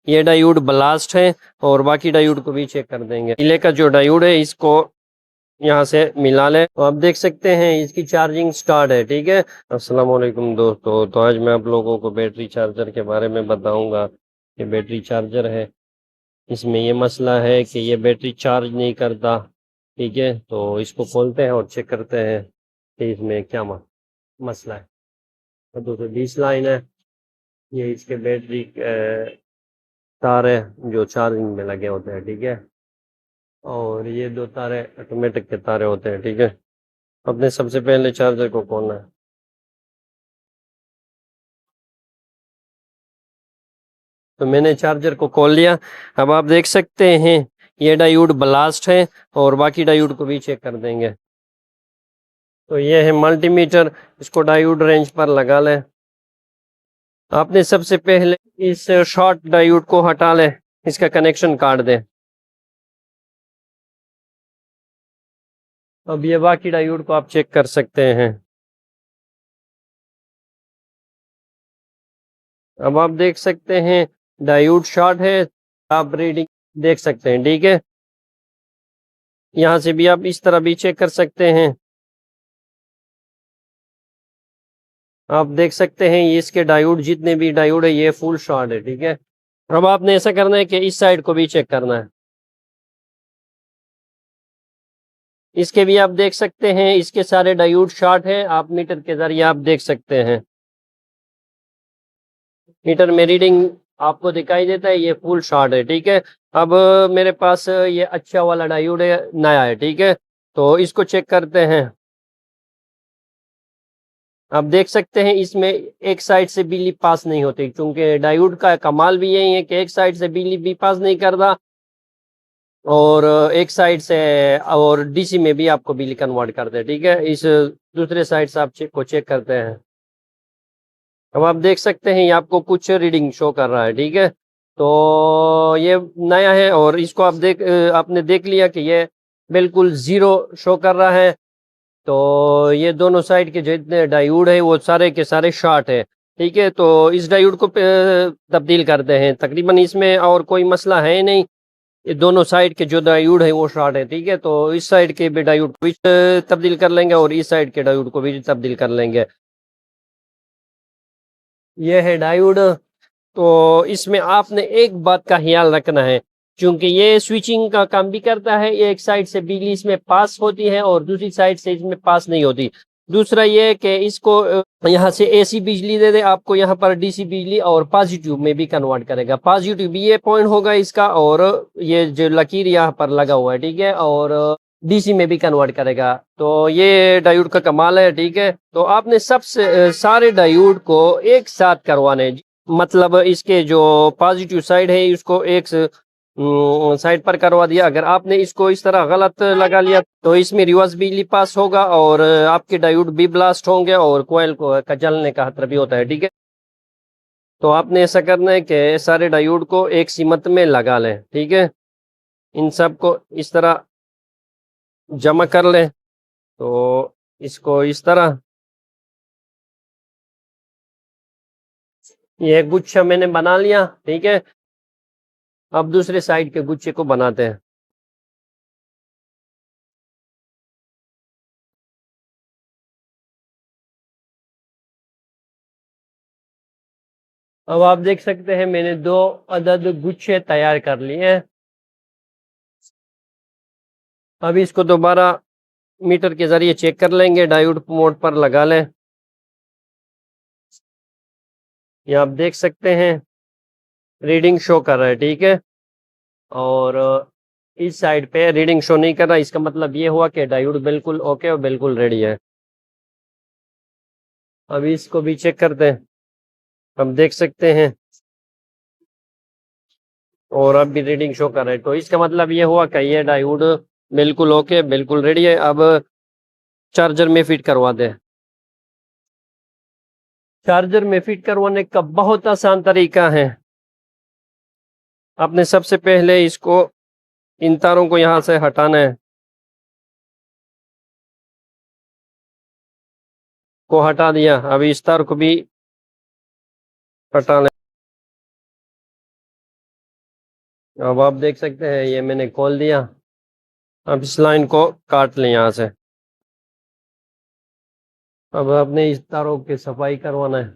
ये diode blast है और बाकी डायोड को भी चेक कर देंगे। रिले का जो डायोड है इसको यहाँ से मिला लें तो आप देख सकते हैं इसकी चार्जिंग स्टार्ट है। ठीक है, अस्सलाम वालेकुम दोस्तों। तो आज मैं आप लोगों को बैटरी चार्जर के बारे में बताऊंगा कि बैटरी चार्जर है, इसमें ये मसला है कि ये बैटरी चार्ज नहीं करता। ठीक है, तो इसको खोलते हैं और चेक करते हैं कि इसमें क्या मसला है। तो 220 लाइन है, ये इसके बैटरी तार है जो चार्जिंग में लगे होते हैं। ठीक है, और ये दो तारे ऑटोमेटिक के तारे होते हैं। ठीक है, अपने सबसे पहले चार्जर को खोलना है। तो मैंने चार्जर को खोल लिया। अब आप देख सकते हैं ये डायोड ब्लास्ट है और बाकी डायोड को भी चेक कर देंगे। तो ये है मल्टीमीटर, इसको डायोड रेंज पर लगा लें। आपने सबसे पहले इस शॉर्ट डायोड को हटा लें, इसका कनेक्शन काट दें। अब ये बाकी डायोड को आप चेक कर सकते हैं। अब आप देख सकते हैं डायोड शॉर्ट है, आप रीडिंग देख सकते हैं। ठीक है, यहाँ से भी आप इस तरह भी चेक कर सकते हैं। आप देख सकते हैं ये इसके डायोड, जितने भी डायोड है ये फुल शॉर्ट है। ठीक है, अब आपने ऐसा करना है कि इस साइड को भी चेक करना है। इसके भी आप देख सकते हैं इसके सारे डायोड शॉर्ट है, आप मीटर के जरिए आप देख सकते हैं। मीटर में रीडिंग आपको दिखाई देता है, ये फुल शॉर्ट है। ठीक है, अब मेरे पास ये अच्छा वाला डायोड है, नया है। ठीक है, तो इसको चेक करते हैं। आप देख सकते हैं इसमें एक साइड से बिजली पास नहीं होती, क्योंकि डायोड का कमाल भी यही है कि एक साइड से बिजली भी पास नहीं करता और एक साइड से और डीसी में भी आपको बिजली कन्वर्ट करते हैं। ठीक है, इस दूसरे साइड से आप चेक करते हैं। अब आप देख सकते हैं ये आपको कुछ रीडिंग शो कर रहा है। ठीक है, तो ये नया है और इसको आप आपने देख लिया कि ये बिल्कुल जीरो शो कर रहा है। तो ये दोनों साइड के जितने डायोड है वो सारे के सारे शॉर्ट है। ठीक है, तो इस डायोड को तब्दील करते हैं। तकरीबन इसमें और कोई मसला है नहीं, ये दोनों साइड के जो डायोड है वो शॉर्ट है। ठीक है, तो इस साइड के भी डायोड को भी तब्दील कर लेंगे और इस साइड के डायोड को भी तब्दील कर लेंगे। ये है डायोड। तो इसमें आपने एक बात का ख्याल रखना है, क्योंकि ये स्विचिंग का काम भी करता है। ये एक साइड से बिजली इसमें पास होती है और दूसरी साइड से इसमें पास नहीं होती। दूसरा ये कि इसको यहाँ से एसी बिजली दे दे आपको, यहाँ पर डीसी बिजली और पॉजिटिव में भी कन्वर्ट करेगा। पॉजिटिव भी ये पॉइंट होगा इसका, और ये जो लकीर यहाँ पर लगा हुआ है। ठीक है, और डीसी में भी कन्वर्ट करेगा। तो ये डायोड का कमाल है। ठीक है, तो आपने सबसे सारे डायोड को एक साथ करवाने, मतलब इसके जो पॉजिटिव साइड है इसको एक साइड पर करवा दिया। अगर आपने इसको इस तरह गलत लगा लिया तो इसमें रिवर्स बिजली पास होगा और आपके डायोड भी ब्लास्ट होंगे और कोयल को का जलने का खतरा भी होता है। ठीक है, तो आपने ऐसा करना है कि सारे डायोड को एक सीमत में लगा लें। ठीक है, इन सब को इस तरह जमा कर लें। तो इसको इस तरह, ये गुच्छा मैंने बना लिया। ठीक है, अब दूसरे साइड के गुच्छे को बनाते हैं। अब आप देख सकते हैं मैंने 2 अदद गुच्छे तैयार कर लिए हैं। अब इसको दोबारा मीटर के जरिए चेक कर लेंगे, डायोड मोड पर लगा लें। ये आप देख सकते हैं रीडिंग शो कर रहा है। ठीक है, और इस साइड पे रीडिंग शो नहीं कर रहा, इसका मतलब ये हुआ कि डायोड बिल्कुल ओके और बिल्कुल रेडी है। अभी इसको भी चेक करते हैं। हम देख सकते हैं और अब भी रीडिंग शो कर रहा है, तो इसका मतलब ये हुआ कि ये डायोड बिल्कुल ओके, बिल्कुल रेडी है। अब चार्जर में फिट करवा दें। चार्जर में फिट करवाने का बहुत आसान तरीका है। आपने सबसे पहले इसको, इन तारों को यहाँ से हटाना है, को हटा दिया। अभी इस तार को भी हटा लें। अब आप देख सकते हैं ये मैंने खोल दिया। अब इस लाइन को काट लें यहाँ से। अब आपने इस तारों की सफाई करवाना है।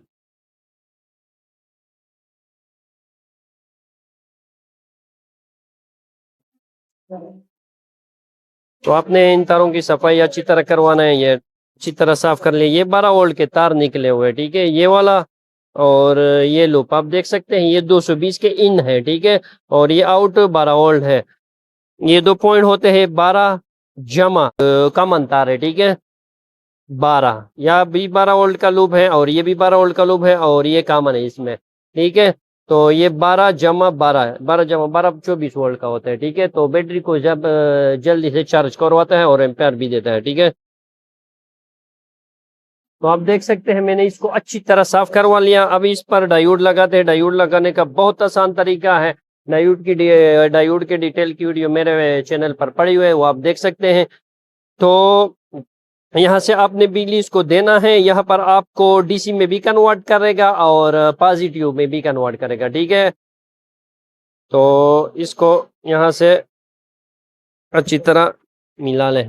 तो आपने इन तारों की सफाई अच्छी तरह करवाना है। ये अच्छी तरह साफ कर लिए। ये 12 वोल्ट के तार निकले हुए, ठीक है, ये वाला। और ये लूप आप देख सकते हैं, ये 220 के इन है, ठीक है। और ये आउट 12 वोल्ट है। ये 2 पॉइंट होते हैं 12 जमा कॉमन तार है, ठीक है। 12 या भी 12 वोल्ट का लूप है और ये भी 12 वोल्ट का लूप है और ये कॉमन है इसमें, ठीक है। तो ये 12 जमा 12, 12 जमा 12 24 वोल्ट का होता है, ठीक है। तो बैटरी को जब जल्दी से चार्ज करवाता है और एम्पेयर भी देता है, ठीक है। तो आप देख सकते हैं मैंने इसको अच्छी तरह साफ करवा लिया। अब इस पर डायोड लगाते हैं। डायोड लगाने का बहुत आसान तरीका है। डायोड के डिटेल की वीडियो मेरे चैनल पर पड़ी हुई है, वो आप देख सकते हैं। तो यहाँ से आपने बिजली इसको देना है। यहाँ पर आपको डीसी में भी कन्वर्ट करेगा और पॉजिटिव में भी कन्वर्ट करेगा, ठीक है। तो इसको यहाँ से अच्छी तरह मिला लें।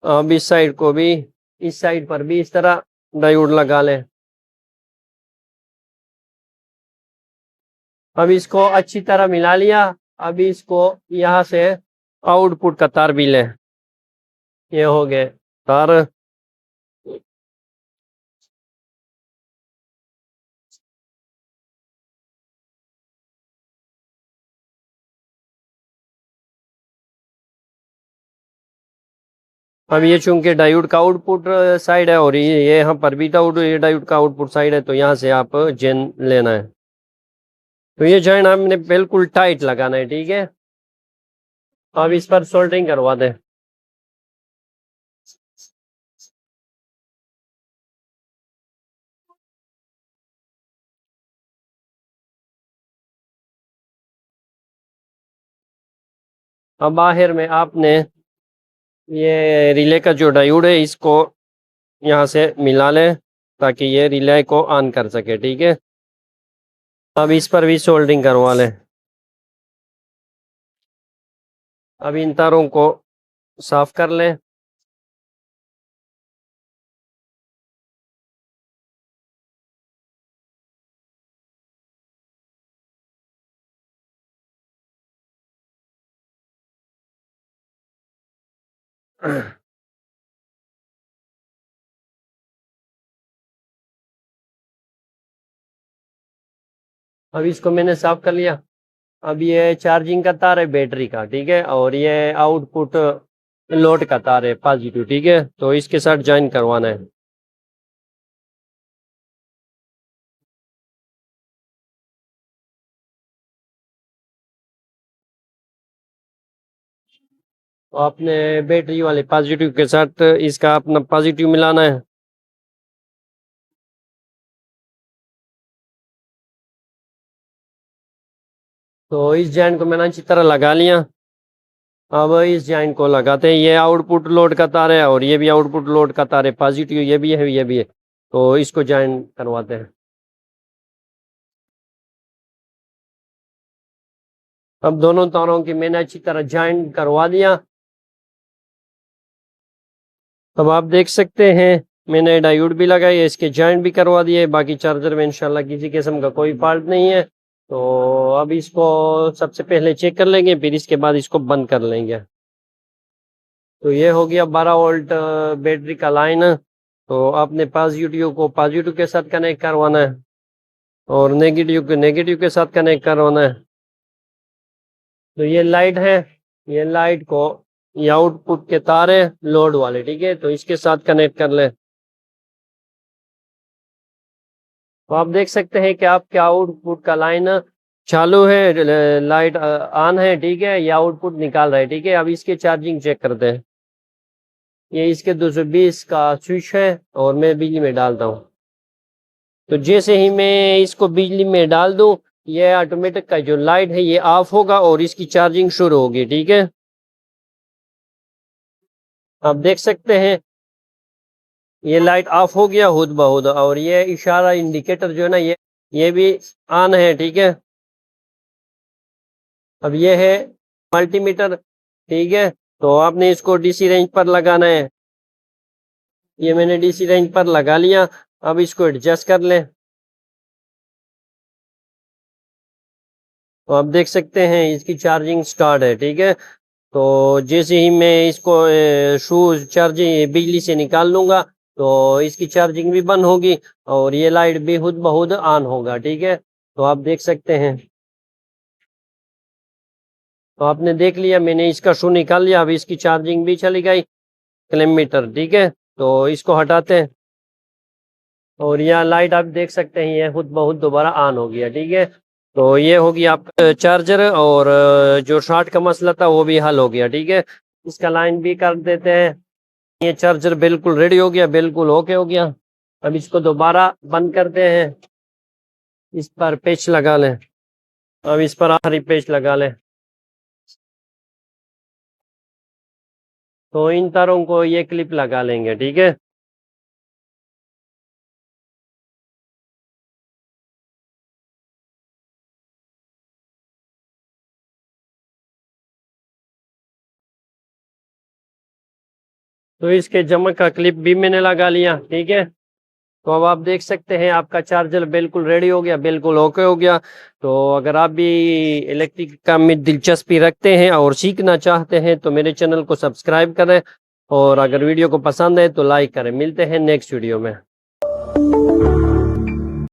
अब इस साइड को भी, इस साइड पर भी इस तरह डायोड लगा लें। अब इसको अच्छी तरह मिला लिया। अब इसको यहाँ से आउटपुट का तार भी लें। ये हो गए तार। अब ये चूंकि डायोड का आउटपुट साइड है और ये यहाँ पर भी डायोड, ये डायोड का आउटपुट साइड है, तो यहाँ से आप जेन लेना है। तो ये जॉइन हमने बिल्कुल टाइट लगाना है, ठीक है। अब इस पर सोल्डरिंग करवा दें। अब बाहर में आपने ये रिले का जो डायोड है इसको यहाँ से मिला लें ताकि ये रिले को ऑन कर सके, ठीक है। अब इस पर भी सोल्डरिंग करवा लें। अब इन तारों को साफ कर लें। अब इसको मैंने साफ कर लिया। अब ये चार्जिंग का तार है बैटरी का, ठीक है। और ये आउटपुट लोड का तार है पॉजिटिव, ठीक है। तो इसके साथ ज्वाइन करवाना है। तो आपने बैटरी वाले पॉजिटिव के साथ इसका अपना पॉजिटिव मिलाना है। तो इस जॉइंट को मैंने अच्छी तरह लगा लिया। अब इस जॉइंट को लगाते हैं। ये आउटपुट लोड का तार है और ये भी आउटपुट लोड का तार है पॉजिटिव, ये भी है ये भी है। तो इसको जॉइन करवाते हैं। अब दोनों तारों की मैंने अच्छी तरह जॉइन करवा दिया। अब आप देख सकते हैं मैंने डायोड भी लगाई है, इसके जॉइंट भी करवा दिए। बाकी चार्जर में इंशाल्लाह किसी किस्म का कोई फॉल्ट नहीं है। तो अब इसको सबसे पहले चेक कर लेंगे, फिर इसके बाद इसको बंद कर लेंगे। तो ये हो गया 12 वोल्ट बैटरी का लाइन। तो आपने पॉजिटिव को पॉजिटिव के साथ कनेक्ट करवाना है और नेगेटिव को नेगेटिव के साथ कनेक्ट करवाना है। तो ये लाइट है, ये लाइट को, ये आउटपुट के तार है लोड वाले, ठीक है। तो इसके साथ कनेक्ट कर ले। तो आप देख सकते हैं कि आपके आउटपुट का लाइन चालू है, लाइट ऑन है, ठीक है। ये आउटपुट निकाल रहा है, ठीक है। अब इसके चार्जिंग चेक करते हैं। ये इसके 220 का स्विच है और मैं बिजली में डालता हूँ। तो जैसे ही मैं इसको बिजली में डाल दूं, ये ऑटोमेटिक का जो लाइट है ये ऑफ होगा और इसकी चार्जिंग शुरू होगी, ठीक है। आप देख सकते हैं ये लाइट ऑफ हो गया खुद ब खुद। और ये इशारा इंडिकेटर जो है ना, ये भी ऑन है, ठीक है। अब ये है मल्टीमीटर, ठीक है। तो आपने इसको डीसी रेंज पर लगाना है। ये मैंने डीसी रेंज पर लगा लिया। अब इसको एडजस्ट कर लें। तो आप देख सकते हैं इसकी चार्जिंग स्टार्ट है, ठीक है। तो जैसे ही मैं इसको शूज चार्जिंग बिजली से निकाल लूँगा तो इसकी चार्जिंग भी बंद होगी और ये लाइट भी खुद ब खुद ऑन होगा, ठीक है। तो आप देख सकते हैं। तो आपने देख लिया, मैंने इसका शू निकाल लिया। अब इसकी चार्जिंग भी चली गई, क्लैम्प मीटर, ठीक है। तो इसको हटाते हैं और यह लाइट आप देख सकते हैं ये खुद ब खुद दोबारा ऑन हो गया, ठीक है। तो ये होगी आपका चार्जर और जो शॉर्ट का मसला था वो भी हल हो गया, ठीक है। इसका लाइन भी कर देते हैं। ये चार्जर बिल्कुल रेडी हो गया, बिल्कुल ओके हो गया। अब इसको दोबारा बंद करते हैं। इस पर पेच लगा लें। अब इस पर आखिरी पेच लगा लें। तो इन तारों को ये क्लिप लगा लेंगे, ठीक है। तो इसके जमक का क्लिप भी मैंने लगा लिया, ठीक है। तो अब आप देख सकते हैं आपका चार्जर बिल्कुल रेडी हो गया, बिल्कुल ओके हो गया। तो अगर आप भी इलेक्ट्रिक काम में दिलचस्पी रखते हैं और सीखना चाहते हैं तो मेरे चैनल को सब्सक्राइब करें और अगर वीडियो को पसंद है तो लाइक करें। मिलते हैं नेक्स्ट वीडियो में।